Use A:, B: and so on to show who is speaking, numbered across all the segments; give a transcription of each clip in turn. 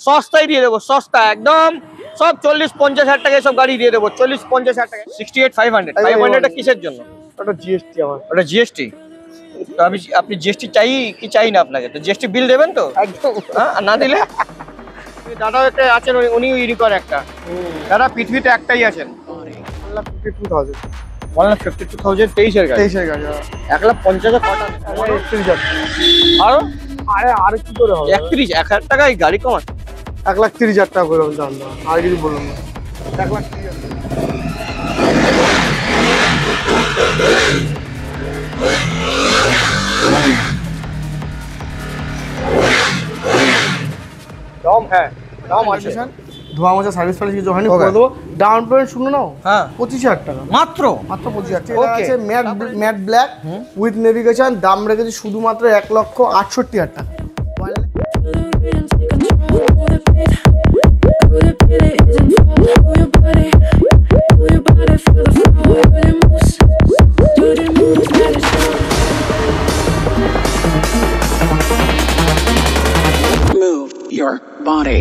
A: সস্তায় দিয়ে দেবো, সস্তা একদম। সব 40-50 হাজার টাকায় সব গাড়ি দিয়ে দেবো, 40-50 হাজার টাকা। 68,500 500 কিসের জন্য?
B: ওটা জিএসটি আমার।
A: ওটা জিএসটি। তো আপনি জিএসটি চাই কি চাই না আপনাকে? তো জিএসটি বিল দেবেন তো?
B: একদম।
A: হ্যাঁ, না দিলে দাদাও একটা আছেন, উনিও ইউনিকর্ন একটা। দাদা পৃথিবীতে একটাই আছেন।
B: 1,52,000
A: 1,52,000 23-এর গাড়ি।
B: 23-এর গাড়ি।
A: 1,50,000 কটা?
B: 31,000।
A: আরো
B: আর কি করে হবে?
A: 1,000 টাকায় গাড়ি কমান।
B: 1,30,000 টাকা করে দাম দাম। আর কিছু বললাম না। 1,30,000।
A: দাম হ্যাঁ, দাম আছে।
B: ধোয়া মোছা সার্ভিস ফার্ভিস কিছু হয়নি, করে দেবো। ডাউন পেমেন্ট শুনো নাও,
A: হ্যাঁ
B: 25,000 টাকা
A: মাত্র।
B: 25,000 টাকা। এটা আছে ম্যাট ব্ল্যাক উইথ নেভিগেশন। দাম রেখেছি শুধুমাত্র 1,68,000 টাকা।
C: Move your body.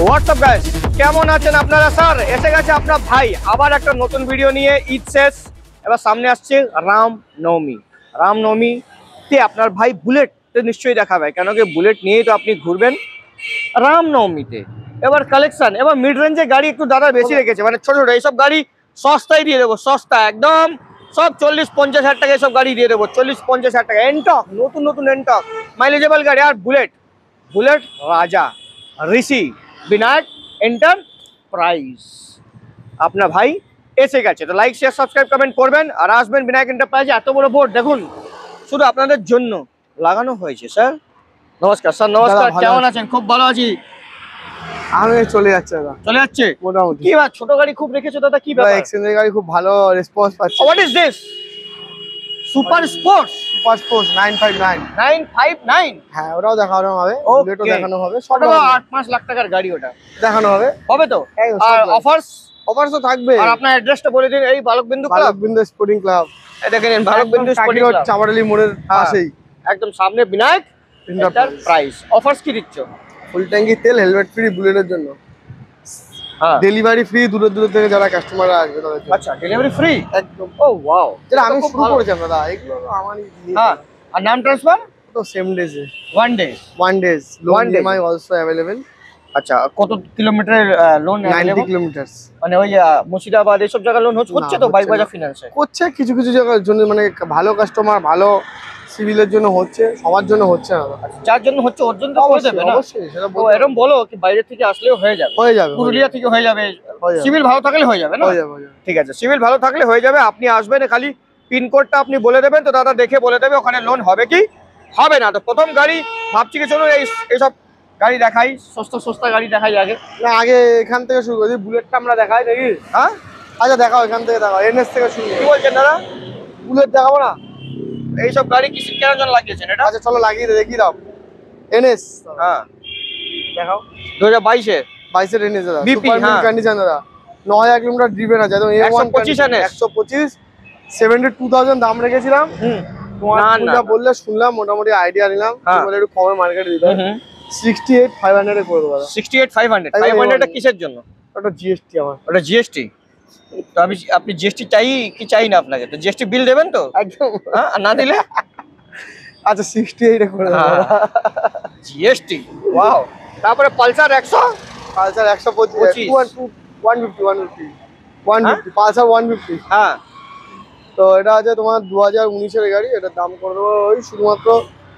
A: WhatsApp guys, কেমন আছেন আপনারা? স্যার এসে গেছে আপনার ভাই আবার একটা নতুন ভিডিও নিয়ে। ঈদ শেষ, এবার সামনে আসছে রামনবমীতে আপনার ভাই বুলেট নিশ্চয়ই দেখাবে, কেন কি বুলেট নিয়েই তো আপনি ঘুরবেন রামনবমীতে। এবার কালেকশন, এবার মিড রেঞ্জে গাড়ি একটু দাদা বেশি রেখেছে, মানে ছোট ছোট এইসব গাড়ি সস্তায় দিয়ে দেবো, সস্তা একদম। সব 40-50 হাজার টাকায় সব গাড়ি দিয়ে দেবো, 40-50 হাজার টাকা। এনটক, নতুন এনটক মাইলেজেবল গাড়ি। আর বুলেট রাজা ঋষি বিনায়ক এন্টারপ্রাইজ আপনার ভাই এসে গেছে। তো লাইক শেয়ার সাবস্ক্রাইব কমেন্ট করবেন আর আসবেন বিনায়ক এন্টারপ্রাইজে। এত বড় বোর্ড দেখুন, শুধু আপনাদের জন্য লাগানো হয়েছে। স্যার নমস্কার। স্যার নমস্কার, কেমন আছেন? খুব ভালো আছি।
B: আমি চলে যাচ্ছে দাদা,
A: চলে যাচ্ছে
B: মোটামুটি।
A: কি ব্যাপার, ছোট গাড়ি খুব রেখেছো দাদা, কি ব্যাপার?
B: এক্সচেঞ্জের গাড়ি খুব ভালো রেসপন্স পাচ্ছি।
A: What is this? Super sports
B: 959।
A: 959।
B: হ্যাঁ, ওটাও দেখানো হবে, বুলেটও দেখানো হবে, সব
A: 8-5 লাখ টাকার গাড়ি, ওটা
B: দেখানো হবে।
A: হবে তো? আর অফার্স
B: তো থাকবে।
A: আর আপনার অ্যাড্রেসটা বলে দিন। এই বালকবিন্দু ক্লাব,
B: বালকবিন্দু স্পোর্টিং ক্লাব।
A: এই দেখেন বালকবিন্দু স্পোর্টিং ক্লাব,
B: চাপাডালি মোড়ের পাশেই,
A: একদম সামনে বিনায়ক এন্টারপ্রাইজ। অফার্স কি দিচ্ছ?
B: ফুল ট্যাঙ্কি তেল, হেলমেট ফ্রি বুলেটের জন্য,
A: হ্যাঁ
B: ডেলিভারি ফ্রি দূর থেকে যারা কাস্টমাররা আসবে তাদের জন্য।
A: আচ্ছা, ডেলিভারি ফ্রি
B: একদম।
A: ও ওয়াও,
B: যেটা আমি শুরু করেছিলাম দাদা, এগুলো আমারই।
A: হ্যাঁ, আর নাম ট্রান্সফার
B: তো সেম ডেজে,
A: one day
B: loan EMI also available.
A: আচ্ছা, কত কিলোমিটারের লোন?
B: 90 কিলোমিটার।
A: মানে ওই মুর্শিদাবাদ এইসব জায়গায় লোন হচ্ছে তো? বাইক বাজার ফিনান্সে
B: করছে কিছু জায়গার জন্য, মানে ভালো কাস্টমার, ভালো সিভিলের জন্য হচ্ছে, সবার জন্য হচ্ছে না।
A: যার জন্য হচ্ছে ওর জন্য করে দেবে না?
B: অবশ্যই সেটা
A: ও এরকম বলো কি বাইরে থেকে আসলেও হয়ে যাবে? পুরুলিয়া থেকে হয়ে যাবে, সিভিল ভালো থাকলে হয়ে যাবে না?
B: হয়ে যাবে।
A: ঠিক আছে, সিভিল ভালো থাকলে হয়ে যাবে। আপনি আসবেন, খালি পিনকোডটা আপনি বলে দেবেন, তো দাদা দেখে বলে দেবে ওখানে লোন হবে কি হবে না। তো প্রথম গাড়ি ভাবছি কি চলুন এইসব গাড়ি দেখাই, সস্তা গাড়ি দেখাই আগে।
B: না, আগে এখান থেকে শুরু করি, বুলেটটা আমরা দেখাই নাকি?
A: হ্যাঁ
B: আচ্ছা দেখাও, এখান থেকে দেখাও, এনএস থেকে শুরু।
A: কি বলছেন দাদা?
B: বুলেট দেখাবো না?
A: এইসব গাড়ি কিসের কেনার জন্য লাগিয়েছেন এটা?
B: আচ্ছা চলো লাগিয়ে দেখিয়ে দাও। এনএস
A: হ্যাঁ
B: দেখাও,
A: 2022-এর
B: 22-এর এনএস দাদা,
A: BP,
B: সুপার
A: হ্যাঁ।
B: কন্ডিশন দাদা, 9000 কিলোমিটার ড্রিভেন আছে একদম।
A: 125 NS
B: 125 72,000 দাম রেখেছিলাম। তোমার যা বললে শুনলাম, মোটামুটি আইডিয়া নিলাম, বলে একটু কমে মার্কেটে দিতে। 68,500 এ করে দেবো।
A: 68,500 500 কিসের জন্য?
B: ওটা জিএসটি আমার।
A: ওটা জিএসটি। তো আপনি জিএসটি চাই কি চাই না আপনাকে? তো জিএসটি বিল দেবেন তো?
B: একদম।
A: হ্যাঁ, না দিলে
B: আচ্ছা 68 এ করে দেবো।
A: GST wow. তারপরে পালসার 100,
B: পালসার 125 150 পালসার 150।
A: হ্যাঁ,
B: তো এটা আছে তোমার 2019-এর গাড়ি। এটার দাম করে দেবো ওই শুধুমাত্র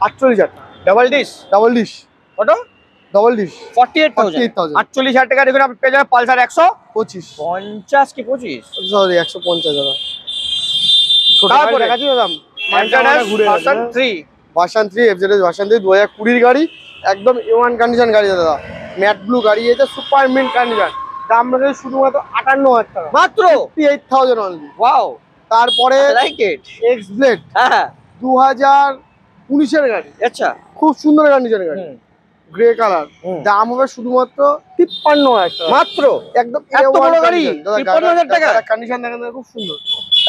B: 48,000 টাকা।
A: ডাবল ডিশ কত?
B: ডবল ডিশ
A: 48,000 48,000 টাকা। দেখুন আপনি পেয়ে যাবেন পালসার
B: 125
A: 50 কি 25,
B: সরি 150 দাদা।
A: তারপরে
B: দেখাচ্ছি দাম
A: ভার্সন 3
B: ভার্সন 3 এফজেড ভার্সন 3 2020-এর গাড়ি, একদম A1 কন্ডিশন গাড়ি দাদা। ম্যাট ব্লু গাড়ি, এটা সুপার মিন্ট কন্ডিশন। দাম রেখেছি শুধুমাত্র 58,000 টাকা,
A: মাত্র
B: 58,000 অনলি।
A: ওয়াও,
B: তারপরে
A: লাইক ইট।
B: এক্স ব্লেড
A: হ্যাঁ
B: 2019 এর গাড়ি,
A: আচ্ছা,
B: খুব সুন্দর কন্ডিশনের গাড়ি, গ্রে কালার। দাম হবে শুধুমাত্র 53,000 টাকা
A: মাত্র
B: একদম
A: এত
B: A1
A: বড় গাড়ি,
B: condition। দাদা
A: 53,000 টাকা?
B: কন্ডিশন দেখেন দাদা, খুব সুন্দর,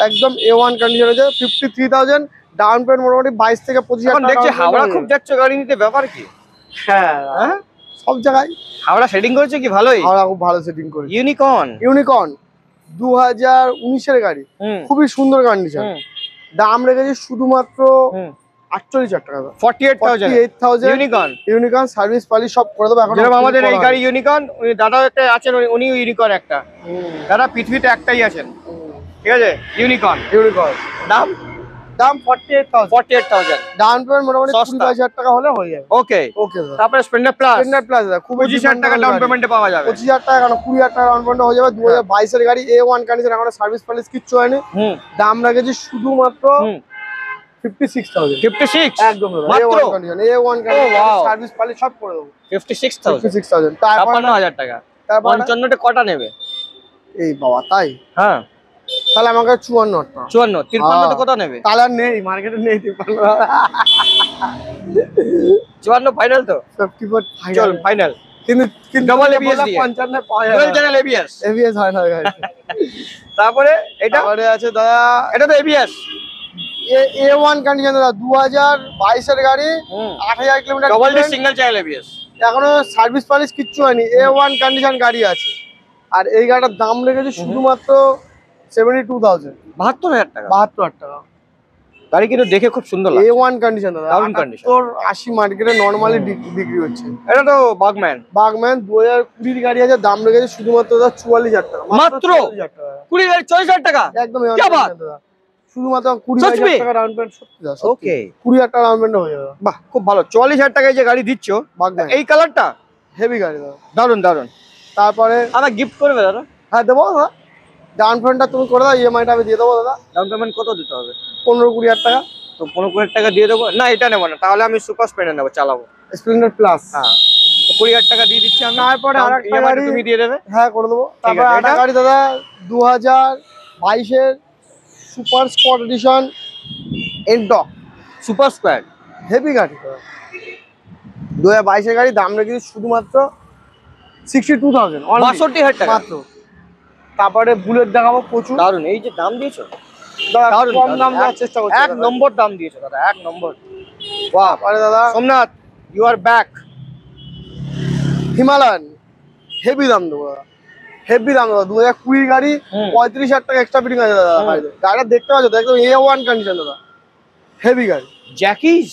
B: একদম A1 কন্ডিশন আছে। 53,000 ডাউন পেমেন্ট, মোটামুটি 22 থেকে 25,000
A: এখন
B: টাকা
A: দেখছি
B: down payment
A: হাওড়া
B: হয়ে
A: খুব
B: যাবে।
A: যাচ্ছ গাড়ি নিতে, ব্যাপার কি?
B: হ্যাঁ
A: হ্যাঁ
B: সব জায়গায়
A: হাওড়া সেটিং করেছে কি ভালোই?
B: হাওড়া খুব ভালো সেটিং করে।
A: ইউনিকর্ন।
B: ইউনিকর্ন 2019 এর গাড়ি, খুবই সুন্দর কন্ডিশন। দাম রেখেছি শুধুমাত্র 48,000 টাকা,
A: 48,000 ইউনিকর্ন।
B: ইউনিকর্ন সার্ভিস পালি সব করে দেবো। এখন
A: যেরকম আমাদের এই গাড়ি ইউনিকর্ন, উনি দাদা একটা আছেন, উনিও ইউনিকর্ন একটা, দাদা পৃথিবীতে একটাই আছেন, ঠিক আছে, ইউনিকর্ন।
B: ইউনিকর্ন
A: দাম
B: দাম 48,000। ডাউন পেমেন্ট মোটামুটি
A: সস্তা।
B: 22,000 টাকা হলে হয়ে যাবে।
A: ওকে,
B: ওকে দাদা।
A: তারপরে স্প্লেন্ডার প্লাস
B: স্প্লেন্ডার প্লাস দাদা, খুব
A: 25,000 টাকা ডাউন পেমেন্টে পাওয়া যাবে।
B: 25,000 টাকা কেন, 20,000 টাকা ডাউন পেমেন্ট হয়ে যাবে। 2022 এর গাড়ি, A1 কন্ডিশন, এখন সার্ভিস পালিশ কিচ্ছু হয়নি। দাম রেখেছি শুধুমাত্র 56,000।
A: 56
B: একদম দাদা,
A: মাত্র
B: A1 condition, A1 condition,
A: wow।
B: Service polish সব করে দেবো।
A: 56,000
B: 56,000। তারপর
A: 56,000 টাকা।
B: তারপর
A: 55টা কটা নেবে?
B: এই বাবা তাই,
A: হ্যাঁ
B: তাহলে আমাকে 54 টাকা।
A: 54, 53টা কত নেবে?
B: তাহলে আর নেই, মার্কেটে নেই 53।
A: 54 ফাইনাল তো?
B: 54
A: চল ফাইনাল।
B: কিন্তু
A: Double ABS দিয়ে।
B: 55 পাওয়া
A: ডুয়াল
B: যাবে।
A: Channel ABS.
B: ABS হয় না গাড়ি।
A: তারপরে এটা,
B: তারপরে আছে দাদা
A: এটা তো এবিএস।
B: A1 কন্ডিশন দাদা, 2022 এর গাড়ি, 8,000 kilometre,
A: double D single channel ABS.
B: এখনো সার্ভিস পালিশ কিচ্ছু হয়নি, A1 কন্ডিশন গাড়ি আছে। আর এই গাড়িটার দাম রেখেছে শুধুমাত্র 72,000।
A: 72,000 টাকা।
B: 72,000 টাকা।
A: গাড়ি কিন্তু দেখে খুব সুন্দর লাগে।
B: A1 কন্ডিশন দাদা,
A: দারুণ condition।
B: 80 মার্কেটে নরমালি বিক্রি হচ্ছে।
A: এটা তো বাগম্যান।
B: বাগম্যান 2020 গাড়ি আছে, দাম রেখেছে শুধুমাত্র দাদা 44,000 টাকা।
A: মাত্র
B: 44,000 টাকা।
A: 44,000 টাকা।
B: একদম
A: क्या बात?
B: দাদা, শুধুমাত্র
A: সত্যি?
B: 20,000 টাকা ডাউন পেমেন্ট। সত্যি দাদা, সত্যি।
A: ওকে
B: 20,000 টাকা ডাউন পেমেন্ট হয়ে যাবে।
A: বাহ, খুব ভালো। 44,000 টাকায় যে গাড়ি দিচ্ছ,
B: বাগম্যান
A: এই কালারটা
B: হেভি গাড়ি দাদা।
A: দারুন দারুন।
B: তারপরে
A: আমার গিফট করবে দাদা?
B: হ্যাঁ দেবো দাদা, ডাউন পেমেন্টটা তুমি করে দাও, ইএমআইটা আমি দিয়ে দেবো দাদা।
A: ডাউন পেমেন্ট কত দিতে হবে?
B: 15-20,000 টাকা।
A: তো 15,000 টাকা দিয়ে দেবো না, এটা নেবো না, তাহলে আমি সুপার স্প্লেন্ডার নেবো, চালাবো।
B: স্প্লেন্ডার প্লাস,
A: হ্যাঁ, তো 20,000 টাকা দিয়ে দিচ্ছি আমি।
B: তারপরে আরেকটা
A: EMI টা
B: গাড়ি
A: তুমি দিয়ে দেবে।
B: হ্যাঁ করে দেবো। তারপরে
A: আছে,
B: আরেকটা
A: এটা?
B: গাড়ি দাদা 2022 এর সুপার স্পট এডিশন এন্টক,
A: সুপার স্কোয়ার।
B: হেভি গাড়ি দাদা। 2022 এর গাড়ি, দাম রেখেছি শুধুমাত্র 62,000
A: 62,000 টাকা
B: মাত্র। তারপরে বুলেট দেখাবো প্রচুর
A: দারুন। এই যে দাম দিয়েছো,
B: দাদা,
A: দারুন,
B: কম
A: দারুন।
B: দাম দেওয়ার চেষ্টা করছি
A: এক
B: দাদা।
A: নম্বর দাম দিয়েছো দাদা, এক নম্বর। বাহ,
B: আরে দাদা
A: Somnath, you are back.
B: Himalayan heavy দাম দেবো দাদা, হেভি দাম দাদা। 2020 গাড়ি, 35,000 টাকা এক্সট্রা ফিটিং আছে দাদা। গাড়িটা দেখতে পাচ্ছ তো, একদম A1 কন্ডিশন দাদা, হেভি গাড়ি,
A: জ্যাকিস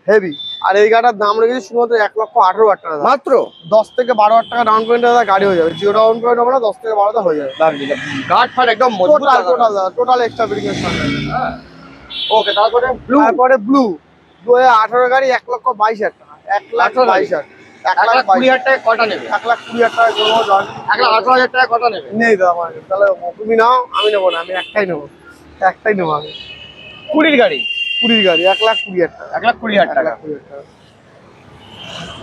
B: হেভি। আর এই গাড়িটার দাম রেখেছি শুধুমাত্র 1,18,000 টাকা দাদা।
A: মাত্র
B: 10 থেকে 12,000 টাকা ডাউন পেমেন্ট দাদা, গাড়ি হয়ে যাবে। জিরো ডাউন পেমেন্ট হবে না, 10 থেকে 12 হয়ে যাবে।
A: গার্ড ফাট একদম মজবুত
B: টোটাল
A: লাগানো।
B: টোটাল দাদা, টোটাল এক্সট্রা ফিটিং এর সঙ্গে।
A: ওকে, তারপরে ব্লু।
B: তারপরে ব্লু 2018 গাড়ি, 1,22,000 টাকা। 1,22,000,
A: 1,20,000 টাকা কটা নেবে?
B: 1,20,000 টাকা করবো।
A: 1,18,000 টাকা কটা নেবে?
B: নেই দাদা আমার কাছে। তাহলে তুমি নাও, আমি নেবো না, আমি একটাই নেবো, একটাই নেবো আমি।
A: 20 গাড়ি,
B: 20 গাড়ি, 1,20,000 টাকা।
A: 1,20,000 টাকা।
B: 1,20,000 টাকা।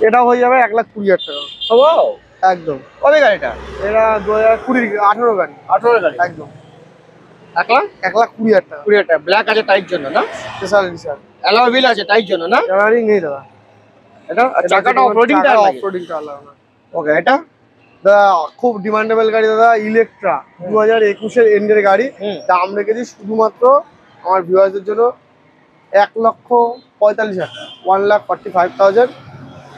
B: এটা হয়ে যাবে 1,20,000 টাকা
A: ওয়াও,
B: একদম।
A: কবে গাড়িটা?
B: এটা 2018 গাড়ি,
A: 18 গাড়ি,
B: একদম।
A: 1,20,000
B: টাকা।
A: 20,000 টাকা। ব্ল্যাক আছে টাইট জন্য না?
B: Special edition.
A: অ্যালয় হুইল আছে টাইট জন্য না?
B: জানারি নেই দাদা।
A: এটা চাকাটা অফরোডিং টায়ার লাগে।
B: অফরোডিং টায়ার লাগানো।
A: ওকে, এটা
B: দাদা খুব ডিমান্ডেবল গাড়ি দাদা, ইলেকট্রা 2021 এর এন্ডের গাড়ি। দাম রেখেছি শুধুমাত্র আমার ভিউয়ারদের জন্য 1,45,000 টাকা, 1,45,000।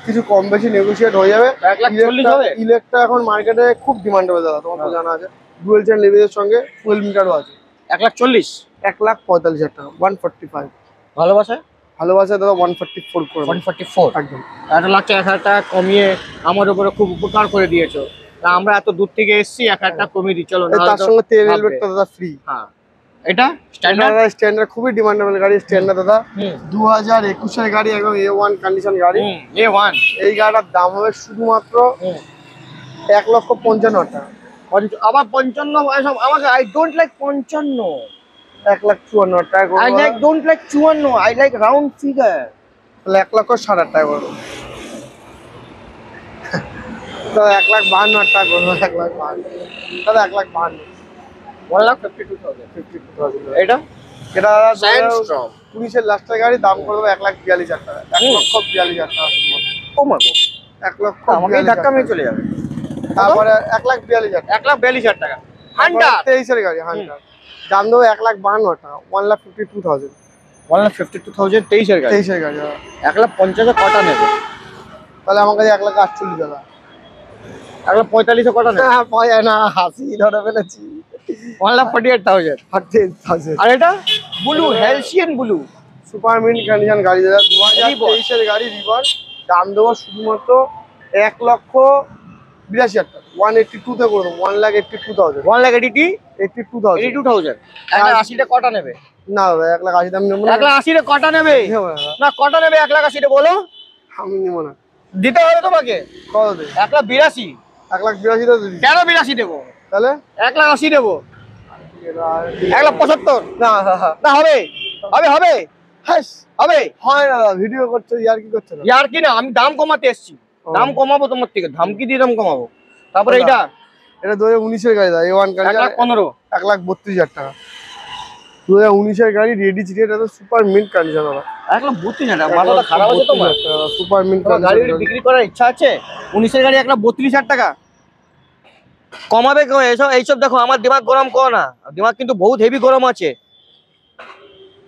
B: কিছু কম বেশি নেগোশিয়েট হয়ে যাবে।
A: 1,40,000 হবে?
B: ইলেকট্রা এখন মার্কেটে খুব ডিমান্ডেবল দাদা, তোমার তো জানা আছে। ডুয়েল চ্যানেল লেভেলের সঙ্গে 12 মিটারও আছে।
A: 1,40,000।
B: 1,45,000 টাকা, 145।
A: ভালোবাসা
B: ভালোবাসা দাদা 144 করে
A: 144।
B: একদম।
A: এটা লাগছে 1,000 টাকা কমিয়ে আমার উপরে খুব উপকার করে দিয়েছো। তা আমরা এত দূর থেকে এসেছি, 1,000 টাকা কমিয়ে দিই, চলো।
B: তার সঙ্গে তেল হেলমেটটা দাদা ফ্রি।
A: হ্যাঁ, এটা স্ট্যান্ডার্ড।
B: স্ট্যান্ডার্ড খুবই ডিমান্ডেবল গাড়ি, স্ট্যান্ডার্ড দাদা। 2021 এর গাড়ি, একদম A1 কন্ডিশন গাড়ি।
A: A1।
B: এই গাড়িটার দাম হবে শুধুমাত্র 1,55,000 টাকা।
A: আবার 55 এসব আমাকে, আই ডোন্ট লাইক 55।
B: 1,54,000 টাকা করবো।
A: I like don't like 54, I like round figure.
B: তাহলে 1,60,000 টাকা করবো। দাদা 1,52,000 টাকা করবো, 1,52,000 দাদা 1,52,000
A: 1,52,000 এটা
B: এটা
A: Sandstorm।
B: 19-এর লাস্টের গাড়ি, দাম করবো 1,42,000 টাকা, 1,42,000 টাকা।
A: ও মা গো,
B: 1,42,000
A: আমাকে ধাক্কা মেরে চলে যাবে।
B: তারপরে 1,42,000 টাকা।
A: 1,42,000 টাকা হান্টার।
B: 23-এর গাড়ি হান্টার, দাম দেবো 1,52,000 টাকা, 1,52,000।
A: 1,52,000 23-এর গাড়ি।
B: 23-এর গাড়ি
A: 1,50,000 কটা নেবে?
B: তাহলে আমার কাছে 1,48,000 টাকা।
A: 1,45,000 কটা নেবে?
B: হ্যাঁ পাওয়া যায় না, হাসি ধরে ফেলেছি।
A: 1,48,000।
B: 48,000।
A: আর এটা blue, halcyon blue,
B: super mint condition গাড়ি দাদা, 2023-এর গাড়ি রিভার, দাম দেবো শুধুমাত্র 1,82,000 টাকা, 182 তে করে দেবো, 1,82,000।
A: 1,82,000।
B: 82,000।
A: 1,80,000 কটা নেবে?
B: না দাদা 1,80,000 দাম নেবো না।
A: 1,80,000 কটা নেবে?
B: নেবো না দাদা,
A: না কটা নেবে? 1,80,000 বলো,
B: আমি নেবো না।
A: দিতে হবে তোমাকে।
B: কত দেবে?
A: 1,82,000।
B: 1,82,000 তো দিবি।
A: কেন 82 দেবো?
B: তাহলে
A: 1,80,000 দেবো। 1,75,000।
B: না
A: না হবে, হবে হবে
B: হ্যাঁ
A: হবে।
B: হয় না দাদা, ভিডিও করছো ইয়ার কি করছো না?
A: ইয়ার কি না, আমি দাম কমাতে এসেছি। দাম কমাবো তোমার থেকে, ধমকি দিয়ে দাম কমাবো। তারপরে এটা
B: এটা 2019-এর গাড়ি দাদা, A1 গাড়ি,
A: 1,15,000।
B: 1,32,000 টাকা, 2019-এর গাড়ি, রেডি চিটেড, এটা সুপার মিন্ট কন্ডিশন দাদা।
A: 1,32,000 মাথাটা খারাপ আছে তোমার?
B: সুপার মিন্ট
A: তোমার গাড়ি বিক্রি করার ইচ্ছা আছে? 19-এর গাড়ি 1,32,000 টাকা কমাবে কেউ? এইসব দেখো, আমার দিমাগ গরম করো না, দিমাগ কিন্তু বহুত হেভি গরম আছে।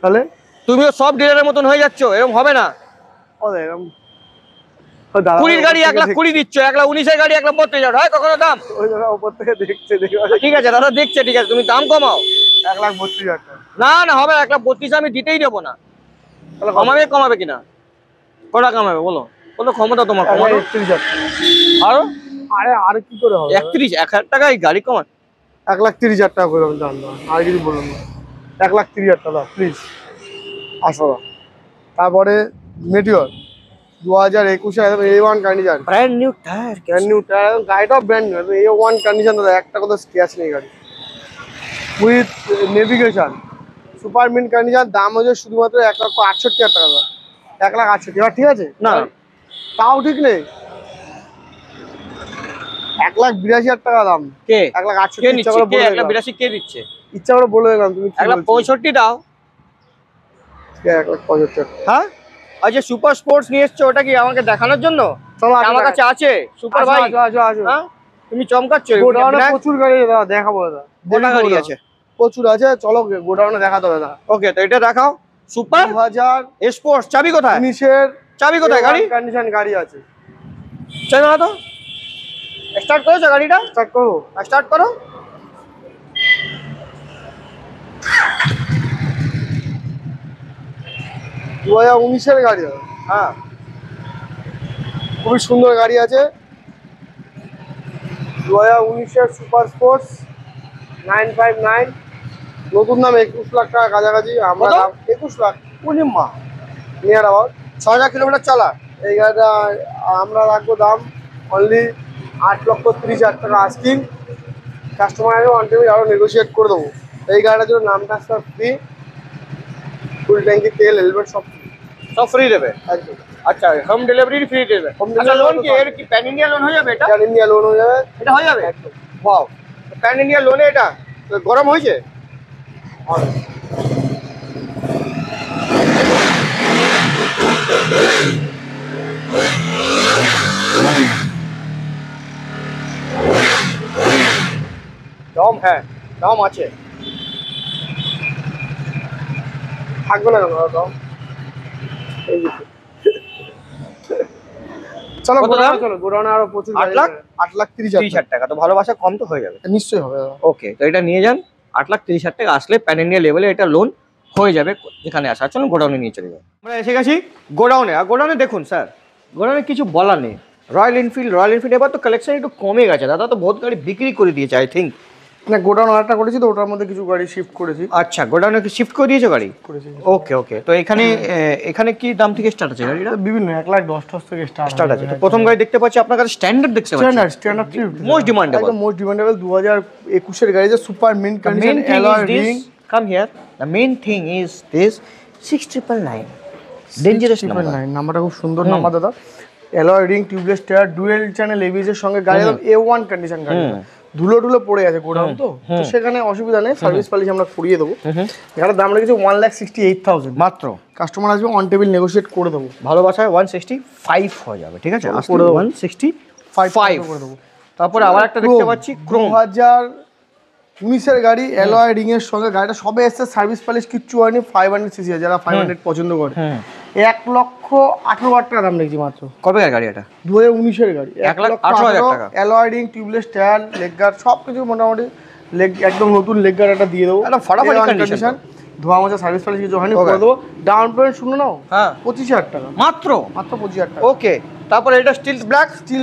B: তাহলে
A: তুমিও সব ডিলারের মতন হয়ে যাচ্ছ, এরকম হবে না।
B: ও এরকম
A: 20 গাড়ি 1,20,000 দিচ্ছ, 1,19-এর গাড়ি 1,32,000 হয় কখনো দাম?
B: ওই দাদা উপর থেকে দেখছে, দেখে
A: ঠিক আছে দাদা দেখছে, ঠিক আছে তুমি দাম কমাও।
B: 1,32,000 টাকা।
A: না না হবে, 1,32,000 আমি দিতেই দেবো না।
B: তাহলে
A: কমাবে, কমাবে কিনা? কটা কমাবে বলো, কোনো ক্ষমতা তোমার কমানো?
B: 31,000 টাকা।
A: আরো
B: আরে আর কি করে হবে?
A: 1,000 টাকা এই গাড়ি কমান।
B: 1,30,000 টাকা করে দাম দাও, আর কিছু বললাম না। 1,30,000 টাকা প্লিজ আসো। তারপরে মেটিওর 2021-এর একদম A1 condition,
A: brand new tyre,
B: brand new tyre, গাড়িটাও ব্র্যান্ড নিউ, A1 কন্ডিশন দাদা, একটা কথা স্ক্র্যাচ নেই গাড়ি, with navigation, super mint condition, দাম হচ্ছে শুধুমাত্র 1,68,000 টাকা দাদা, 1,68,000। এবার ঠিক আছে
A: না
B: তাও ঠিক নেই, 1,82,000 টাকা দাম।
A: কে
B: 1,68,000
A: কে
B: ইচ্ছা
A: নিচ্ছে?
B: করে
A: কে
B: বলে দিলাম,
A: 1,82,000 কে দিচ্ছে?
B: ইচ্ছা করে বলে দিলাম, তুমি কি বলছো?
A: 1,65,000 দাও।
B: 1,75,000।
A: হ্যাঁ আচ্ছা, সুপার স্পোর্টস নিয়ে এসছো, ওটা কি আমাকে দেখানোর জন্য?
B: চলো
A: আমার কাছে আছে সুপার বাইক। হ্যাঁ তুমি চমকাচ্ছ,
B: গোডাউনে প্রচুর গাড়ি আছে দাদা, দেখাবো দাদা।
A: কটা গাড়ি আছে?
B: প্রচুর আছে, চলো গোডাউনে দেখাতে হবে দাদা।
A: ওকে তো এটা দেখাও, সুপার
B: 2019-এর
A: স্পোর্টস। চাবি কোথায়? চাবি কোথায়? গাড়ি
B: কন্ডিশন গাড়ি আছে,
A: চাবি না তো? স্টার্ট করেছো গাড়িটা?
B: স্টার্ট করো।
A: স্টার্ট করো।
B: দু 2019-এর গাড়ি দাদা,
A: হ্যাঁ
B: খুবই সুন্দর গাড়ি আছে। 2019-এর সুপার স্পোর্টস 959, নতুন দাম 21 লাখ টাকা কাছাকাছি। আমরা
A: কত?
B: 21 লাখ
A: উনি মা,
B: নিয়ার অ্যাবাউট।
A: 6,000 কিলোমিটার চলা।
B: এই গাড়িটা আমরা রাখবো দাম অনলি 8,30,000 টাকা আস্কিং, কাস্টমার আগে অন টাইমে আরও নেগোসিয়েট করে দেবো। এই গাড়িটার জন্য নাম ট্রান্সফার ফ্রি, ফুল ট্যাঙ্কি তেল, হেলমেট সব ফ্রি,
A: সব ফ্রি দেবে?
B: একদম।
A: আচ্ছা হোম ডেলিভারি ফ্রি দেবে?
B: Home
A: আচ্ছা
B: delivery
A: লোন কি
B: তো
A: এর কি প্যান ইন্ডিয়া লোন হয়ে যাবে এটা?
B: গাড়ি নিয়ে লোন হয়ে যাবে
A: এটা হয়ে যাবে
B: একদম।
A: ওয়াও, প্যান ইন্ডিয়া লোনে এটা তো গরম হয়েছে?
B: হবে।
A: দম, হ্যাঁ দম আছে।
B: থাকবে না কেন দাদা? এই যে। চলো
A: কত
B: গোডাউনে
A: দাম?
B: চলো, গোডাউনে আরো প্রচুর
A: 8 লাখ?
B: 8,30,000
A: 30,000 টাকা তো ভালোবাসা কম তো হয়ে যাবে।
B: নিশ্চয়ই হবে দাদা।
A: ওকে তো এটা নিয়ে যান, 8,30,000 টাকা আসলে প্যান ইন্ডিয়া লেভেলে এটা লোন হয়ে যাবে যেখানে আসা। চলুন গোডাউনে নিয়ে চলে যাবে। আমরা এসে গেছি গোডাউনে। আর গোডাউনে দেখুন স্যার, গোডাউনে কিছু বলার নেই। রয়্যাল এনফিল্ড এবার তো কালেকশন একটু কমে গেছে, দাদা তো বহুত গাড়ি বিক্রি করে দিয়েছে আই থিঙ্ক।
B: না গোডাউন আরেকটা করেছি তো, ওটার মধ্যে কিছু গাড়ি শিফট করেছি।
A: আচ্ছা গোডাউনে কি শিফট করে দিয়েছো গাড়ি?
B: করেছি
A: ওকে ওকে তো এখানে এখানে কি দাম থেকে স্টার্ট আছে গাড়িটা?
B: বিভিন্ন 1,10,000 থেকে
A: স্টার্ট আছে। তো প্রথম গাড়ি দেখতে পাচ্ছি আপনার কাছে স্ট্যান্ডার্ড দেখতে পাচ্ছি,
B: স্ট্যান্ডার্ড
A: মোস্ট ডিমান্ডেবল।
B: একদম মোস্ট ডিমান্ডেবল 2021-এর গাড়ি, যে super mint
A: The
B: condition,
A: main thing
B: alloy
A: is
B: ring.
A: this. Come here. The main thing is this 6,999. Dangerous number.
B: 999 নাম্বারটা খুব সুন্দর নাম্বার দাদা। Alloy ring, tubeless tyre, dual channel ABS এর সঙ্গে গাড়ি একদম A1 কন্ডিশন গাড়ি। ধুলো টুলো পড়ে গেছে গোডাউন তো সেখানে অসুবিধা নেই, সার্ভিস পলিশ আমরা করিয়ে দেবো। গাড়ির দাম রেখেছি 1,68,000
A: মাত্র।
B: কাস্টমার আসবে অন টেবিল নেগোশিয়েট করে দেবো,
A: ভালোবাসায় 165 হয়ে যাবে, ঠিক আছে,
B: করে দেবো।
A: 165
B: করে দেবো।
A: তারপরে আবার একটা দেখতে পাচ্ছি ক্রোম
B: 2019 এর গাড়ি, অ্যালয় রিং এর সঙ্গে গাড়িটা সবে এসছে, সার্ভিস পলিশ কিচ্ছু হয়নি, 500 সিসি, যারা 500 পছন্দ করে 1,18,000 টাকা দাম রেখেছি মাত্র।
A: কবেকার গাড়ি এটা?
B: 2019 এর গাড়ি,
A: 1,18,000 টাকা।
B: Alloy ring, tubeless tyre, leg guard সব কিছু মোটামুটি একদম নতুন লেগ গার্ড একটা দিয়ে দেবো,
A: একদম ফাটাফাটি কন্ডিশন,
B: ধোয়া মোছা সার্ভিস পলিশ কিছু হয়নি, করে দেবো। ডাউন পেমেন্ট শুনে নাও,
A: হ্যাঁ
B: 25,000 টাকা
A: মাত্র।
B: 25,000 টাকা।
A: ওকে, তারপরে এটা স্টিল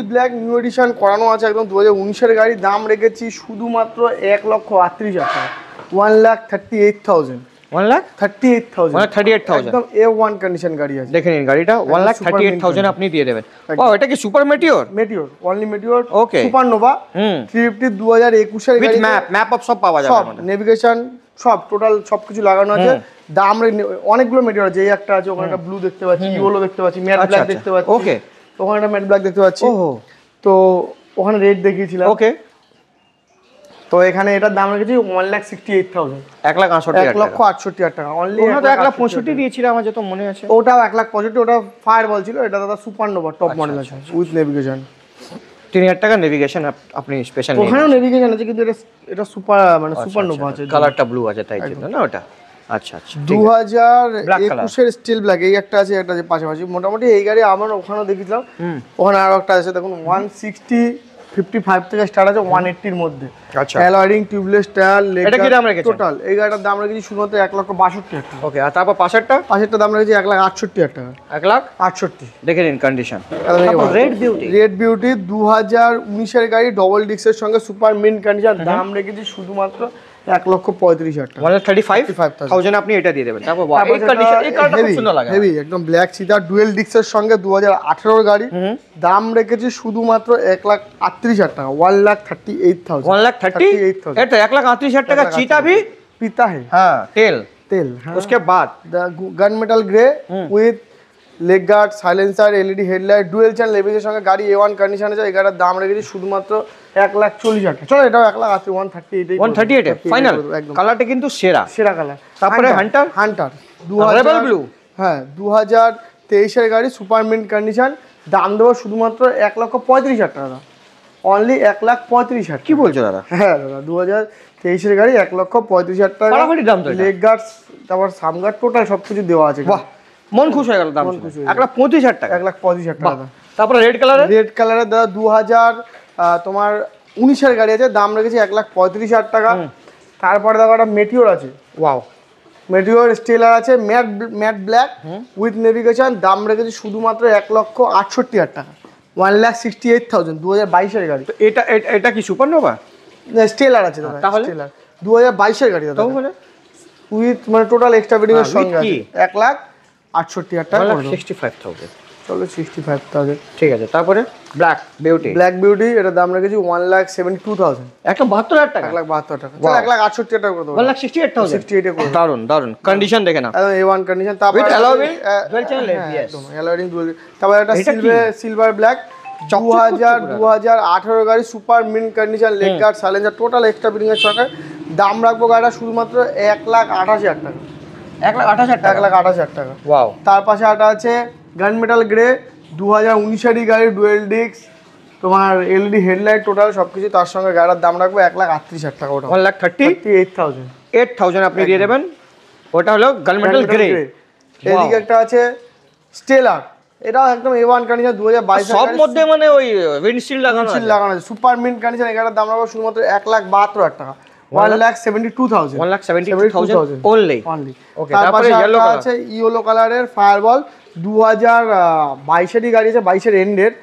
A: ব্ল্যাক
B: নিউ এডিশন করানো আছে একদম, 2019 এর গাড়ি, দাম রেখেছি শুধুমাত্র 1,38,000 টাকা, 1,38,000
A: 1,38,000
B: একদম A1 কন্ডিশন গাড়ি আছে।
A: দেখে নিন গাড়িটা 1,38,000 আপনি দিয়ে দেবেন। ও এটা কি super Meteor?
B: Meteor, only Meteor,
A: okay,
B: Supernova 350 2021 এর গাড়ি,
A: ম্যাপ অফ সব পাওয়া যাবে,
B: সব নেভিগেশন সব টোটাল সবকিছু লাগানো আছে। দাম অনেকগুলো মেটিওর আছে, এই একটা আছে, ওখানে একটা ব্লু দেখতে পাচ্ছি, ইয়েলো দেখতে পাচ্ছি, ম্যাট ব্ল্যাক দেখতে পাচ্ছি,
A: ওকে,
B: ওখানে একটা ম্যাট ব্ল্যাক দেখতে পাচ্ছি, তো ওখানে রেড দেখিয়েছিলাম,
A: ওকে।
B: তো এখানে এটার দাম রেখেছি 1,68,000,
A: 1,68,000
B: টাকা অনলি।
A: ওটা তো 1,65,000 দিয়েছিলাম আমার যত মনে আছে,
B: ওটাও 1,65,000, ওটা ফায়ার বল ছিল, এটা দাদা সুপারনোভা টপ মডেল আছে উইথ নেভিগেশন,
A: 3,000 টাকা নেভিগেশন আপনি স্পেশাল।
B: ওখানেও নেভিগেশন আছে কিন্তু এটা সুপার মানে সুপারনোভা আছে,
A: কালারটা ব্লু আছে তাই জন্য না ওটা। আচ্ছা আচ্ছা,
B: 2021 এর স্টিল ব্ল্যাক, এই একটা আছে, একটা আছে পাশাপাশি, মোটামুটি এই গাড়ি আমার ওখানেও দেখেছিলাম, ওখানে আরো একটা আছে দেখুন, 160-55 থেকে স্টার্ট আছে, 180 এর মধ্যে।
A: আচ্ছা,
B: অ্যালয় রিং, টিউবলেস টায়ার,
A: এটা কি দাম রেখেছেন?
B: টোটাল এই গাড়িটার দাম রেখেছি শুধুমাত্র 1,62,000 টাকা।
A: ওকে, আর তারপর পাশেরটা
B: দাম রেখেছি 1,68,000 টাকা,
A: 1,68,000 দেখে নিন কন্ডিশন।
B: রেড বিউটি 2019 এর গাড়ি, ডবল ডিক্সের সঙ্গে সুপার মিন্ট কন্ডিশন, দাম রেখেছি শুধুমাত্র 1,35,000 টাকা,
A: 1,35,000 আপনি এটা দিয়ে দেবেন। তারপর এই কন্ডিশন, এই কারটা খুব সুন্দর লাগে,
B: হেভি একদম ব্ল্যাক সিদার ডুয়েল ডিক্সের সঙ্গে 2018 গাড়ি, দাম রেখেছি শুধুমাত্র 1,38,000 টাকা, 1,38,000,
A: 1,38,000 এটা 1,38,000 টাকা। চিতা भी
B: পিতা है,
A: हाँ तेल उसके बाद
B: gun metal grey with leg guard, silencer, LED headlight, dual channel ABS এর সঙ্গে গাড়ি A1 কন্ডিশন আছে। এই গাড়ির দাম রেখেছি শুধুমাত্র 1,40,000 টাকা। চলো এটাও 1,38,000,
A: 138 ফাইনাল। কালারটা কিন্তু সেরা কালার। তারপরে হান্টার
B: 2000 ব্লু, হ্যাঁ 2023 এর গাড়ি, সুপার মিন্ট কন্ডিশন, দাম দেবো শুধুমাত্র 1,35,000 টাকা, অনলি 1,35,000।
A: কি বলছো দাদা?
B: হ্যাঁ দাদা 2023 এর গাড়ি 1,35,000 টাকা, লেগ গার্ড, তারপর সামগার্ড, টোটাল সবকিছু দেওয়া আছে।
A: বাহ, মন খুশ হয়ে গেল। দাম 1,35,000 টাকা,
B: 1,35,000 টাকা।
A: তারপরে রেড কালারের
B: দাদা 2000 তোমার 19 এর গাড়ি আছে, দাম রেখেছি 1,35,000 টাকা। তারপরে দেখো একটা মেটিওর আছে,
A: ওয়াও,
B: মেটিওর স্টেলার আছে, ম্যাট ব্ল্যাক উইথ নেভিগেশন, দাম রেখেছি শুধুমাত্র 1,68,000 টাকা, 1,68,000, 2022 এর গাড়ি।
A: এটা কি সুপারনোভা?
B: স্টেলার আছে দাদা,
A: তাহলে
B: স্টেলার 2022 এর গাড়ি দাদা, উইথ মানে টোটাল এক্সট্রা ফিটিং এর সঙ্গে আছে, 1,68,000 টাকা,
A: 65,000।
B: চলো 65,000
A: ঠিক আছে। তারপরে ব্ল্যাক বিউটি, এটা দাম রেখেছি 1,72,000,
B: 1,72,000 টাকা, 1,72,000 টাকা, চলো 1,68,000 টাকা করে দেবো,
A: 1,68,000,
B: 68 করে
A: দারুন কন্ডিশন দেখে না,
B: একদম A1 কন্ডিশন। তারপর
A: dual channel ABS,
B: alloy ring dual. তারপর একটা সিলভার ব্ল্যাক 2018 গাড়ি, super mint condition, leg guard, silencer, total extra fitting এর সঙ্গে, দাম রাখবো গাড়িটা শুধুমাত্র 1,28,000 টাকা, 1,28,000 টাকা।
A: ওয়াও।
B: তার পাশে একটা আছে গান মেটাল গ্রে 2019 এর গাড়ি, ডুয়েল ডিস্ক, তোমার এলইডি হেডলাইট, টোটাল সবকিছু তার সঙ্গে গাড়ির দাম রাখবো 1,38,000 টাকা, ওটা
A: 1,38,000 আপনি দিয়ে দেবেন। ওটা হলো গান মেটাল গ্রে।
B: এদিকে একটা আছে স্টেলার, এটাও একদম A1 কন্ডিশন, 2022
A: সব মধ্যে মানে ওই উইন্ডশিল্ড লাগানো আছে,
B: সুপার মিন্ট কন্ডিশন। এটার দাম রাখবো শুধুমাত্র 1,72,000 টাকা, 1,72,000,
A: 1,72,000 only।
B: ওকে, তারপরে ইয়েলো আছে, ইয়েলো কালারের ফায়ারবল 2022 এর গাড়ি আছে, 22 এর এন্ডের,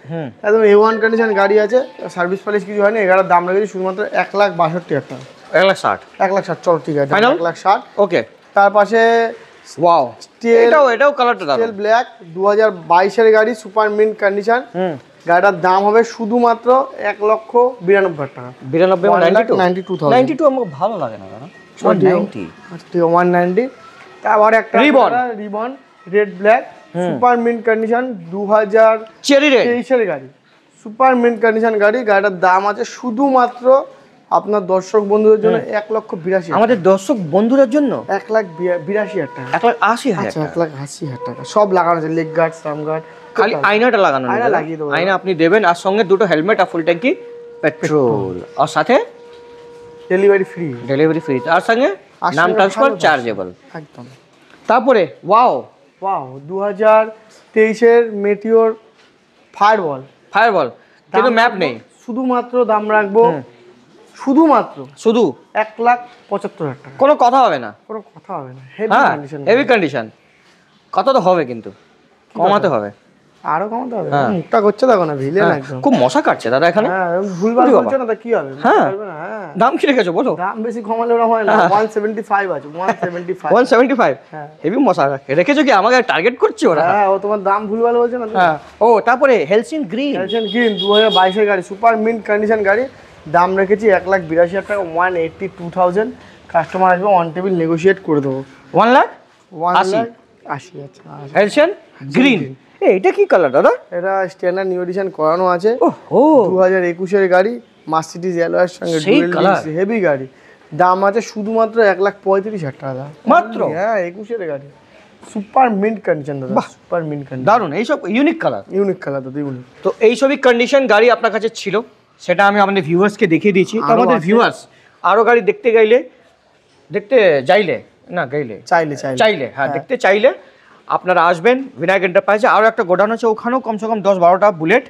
B: একদম A1 কন্ডিশন গাড়ি আছে, সার্ভিস পলিশ কিছু হয়নি। এটার দাম রেখেছি শুধুমাত্র 1,62,000 টাকা,
A: 1,60,000।
B: চলো ঠিক আছে, 1,60,000।
A: ওকে,
B: তার পাশে
A: ওয়াও, এটাও কালারটা দারুণ,
B: স্টিল ব্ল্যাক 2022 এর গাড়ি, সুপার মিন্ট কন্ডিশন, গাড়িটার দাম হবে শুধুমাত্র 1,92,000 টাকা,
A: 92,000 আমাকে ভালো লাগে না দাদা, 190।
B: তারপর একটা ribbon red black super mint condition 2023 এর গাড়ি, সুপার মিন্ট কন্ডিশন গাড়ি। গাড়িটার দাম আছে শুধুমাত্র আপনার দর্শক বন্ধুদের জন্য 1,82,000।
A: আমাদের দর্শক বন্ধুদের জন্য
B: 1,82,000 টাকা।
A: 1,80,000
B: আচ্ছা 1,80,000 টাকা। সব লাগানো আছে, লেগ গার্ড, সাম গার্ড,
A: খালি আয়নাটা লাগানো
B: আয়না লাগিয়ে দেবো।
A: আয়না আপনি দেবেন, আর সঙ্গে দুটো হেলমেট আর ফুল ট্যাঙ্কি পেট্রোল, আর সাথে
B: ডেলিভারি ফ্রি।
A: ডেলিভারি ফ্রি, আর সঙ্গে নাম ট্রান্সফার চার্জেবল
B: একদম।
A: তারপরে ওয়াও
B: 2023 এর মেটিওর ফায়ারবল,
A: কিন্তু ম্যাপ নেই।
B: শুধুমাত্র দাম রাখবো শুধুমাত্র
A: শুধু
B: 1,75,000 টাকা।
A: কোনো কথা হবে না,
B: কোনো কথা হবে না।
A: হ্যাঁ হেভি কন্ডিশন। কত তো হবে, কিন্তু কমাতে হবে,
B: আরো কমাতে হবে।
A: হ্যাঁ।
B: মুখটা করছে দেখো না, ভিলেন একদম।
A: খুব মশা কাটছে দাদা এখানে।
B: হ্যাঁ ভুলভাল বলছো না, তা কি হবে?
A: হ্যাঁ।
B: হ্যাঁ
A: দাম কি রেখেছো বলো?
B: দাম বেশি কমালে ওরা হয় না। 175 আছে, 175।
A: 175
B: হ্যাঁ।
A: হেভি মশা রেখেছো কি? আমাকে টার্গেট করছে ওরা।
B: হ্যাঁ, ও তোমার দাম ভুলভাল বলছে না।
A: হ্যাঁ। ও তারপরে হেলসিন গ্রিন,
B: গ্রিন 2022 এর গাড়ি, সুপার মিন্ট কন্ডিশন গাড়ি। দাম রেখেছি 1,82,000 টাকা, 1,82,000। কাস্টমার আসবে, অন টেবিল নেগোশিয়েট করে দেবো।
A: 1,80,000
B: 80। আচ্ছা
A: হেলসিন গ্রিন। এটা কি কালার দাদা?
B: এটা স্ট্যান্ডার্ড নিউ এডিশন করানো আছে।
A: ওহো
B: 2021 এর গাড়ি, মার্সিডিজ অ্যালয়ের সঙ্গে
A: সেই কালার।
B: হেভি গাড়ি। দাম আছে শুধুমাত্র 1,35,000 টাকা দাম
A: মাত্র।
B: হ্যাঁ 21 এর গাড়ি, সুপার মিন্ট কন্ডিশন দাদা, সুপার মিন্ট কন্ডিশন।
A: দারুন, এইসব ইউনিক কালার।
B: ইউনিক কালার দাদা, ইউনিক।
A: তো এই সবই কন্ডিশন গাড়ি আপনার কাছে ছিল, সেটা আমি আমাদের ভিউয়ার্সকে দেখিয়ে দিয়েছি। তো
B: আরো
A: আমাদের
B: আছে।
A: ভিউয়ার্স আরো গাড়ি দেখতে চাইলে হ্যাঁ দেখতে চাইলে আপনারা আসবেন বিনায়ক এন্টারপ্রাইজে। আরও একটা গোডাউন আছে, ওখানেও কমসে কম 10-12টা বুলেট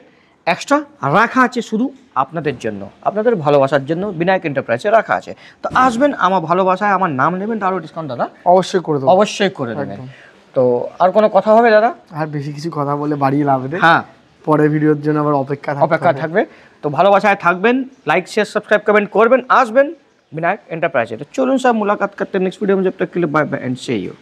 A: এক্সট্রা রাখা আছে শুধু আপনাদের জন্য, আপনাদের ভালোবাসার জন্য বিনায়ক এন্টারপ্রাইজে রাখা আছে। তো আসবেন, আমার ভালোবাসায় আমার নাম নেবেন, তারও ডিসকাউন্ট দাদা
B: অবশ্যই করে দেবো,
A: অবশ্যই করে দেবেন। তো আর কোনো কথা হবে দাদা?
B: আর বেশি কিছু কথা বলে বাড়িয়ে লাভ নেই।
A: হ্যাঁ,
B: পরের ভিডিওর জন্য আবার অপেক্ষা
A: থাকবে। তো ভালোবাসায় থাকবেন, লাইক শেয়ার সাবস্ক্রাইব কমেন্ট করবেন, আসবেন বিনায়ক एंटरप्राइज। तो चलूँ साहब मुलाकात करते हैं नेक्स्ट वीडियो में, जब तक के लिए bye bye and see you.